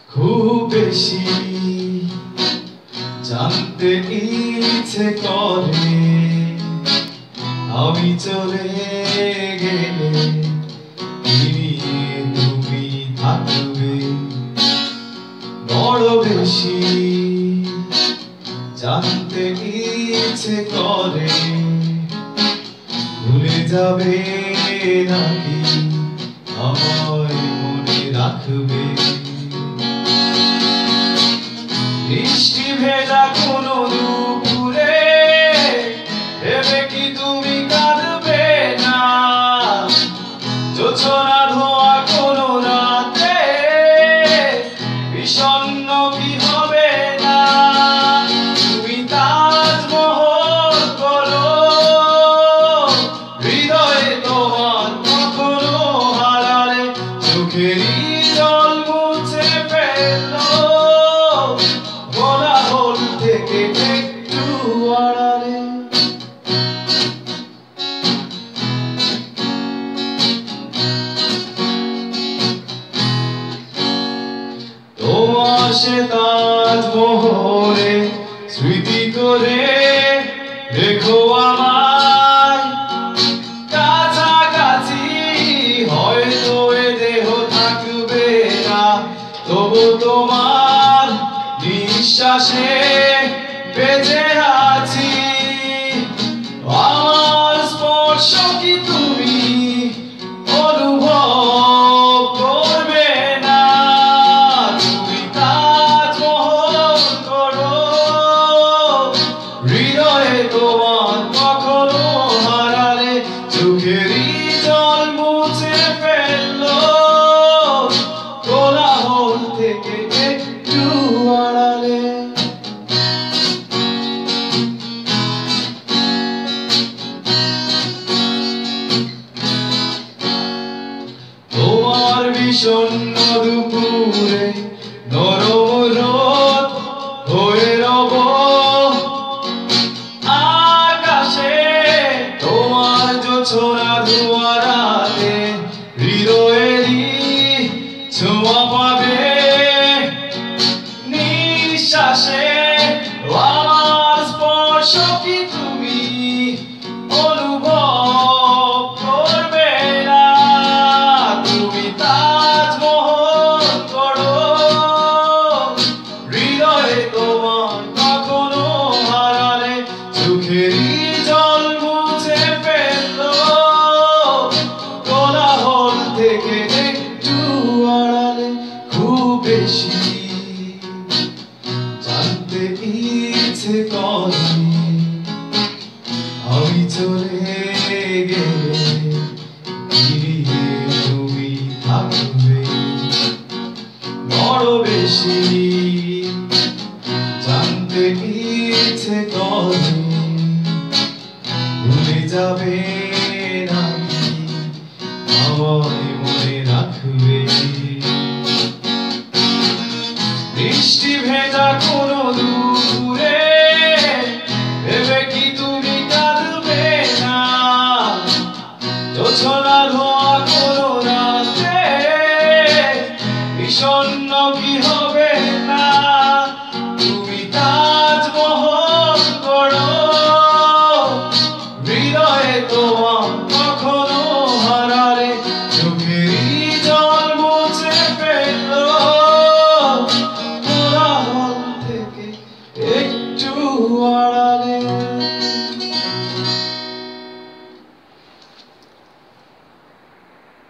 খুব বেশি জানতে ইচ্ছে করে আমি চলে গেলে ফিরিয়ে তুমি থাকবে বড় বেশি জানতে ইচ্ছে করে ভুলে যাবে নাকি আমায় মনে রাখবে বৃষ্টি ভেজা কোনো দুপুরে ভেবে কি তুমি কাঁদবে না জোছনা ধোয়া কোনো রাতে বিষণ্ণ কি হবে না তুমি তাজমহল করো হৃদয়ে তোমার কখনো হারালে চোখেরই জল মুছে ফেলো কোলাহল থেকে একটু আড়ালে তোমার সে তাজমহলে স্মৃতি করে রেখো আমায় কাছাকাছি হয়তো এ দেহ থাকবে না তবু তোমার নিঃশ্বাসে বেঁচে আছি আমার স্পর্শ কি তুমি অনুভব করবে না তুমি তাজমহল করো হৃদয়ে তোমার কখনো হারালে চোখেরই জল মুছে ফেললো কোলাহল থেকে একটু আড়ালে তোমার বিষণ্ণ দুপুরে নরম রোদ হয়ে রব আকাশে তোমার জোছনা ধোয়া রাতে হৃদয়েরই ছোঁয়া পাবে নিঃশ্বাসে আমার স্পর্শ কি তুমি অনুভব করবে না তুমি তাজমহল করো হৃদয়ে তোমার কখনো হারালে চোখেরই জল মুছে ফেললো কোলাহল থেকে একটু আড়ালে খুব বেশি জানতে ইচ্ছে করে আমি চলে গেলে ফিরিয়ে তুমি থাকবে বড় বেশি জানতে ইচ্ছে করে ভুলে যাবে নাকি আমায় মনে রাখবে বৃষ্টি ভেজা কোনো দুপুরে ভেবে কি তুমি কাঁদবে না জোছনা ধোয়া কোনো রাতে বিষণ্ণ কি হবে না তুমি তাজমহল করো হৃদয়ে তোমার কখনো হারালে চোখেরই জল মুছে ফেললো কোলাহল থেকে একটু আড়ালে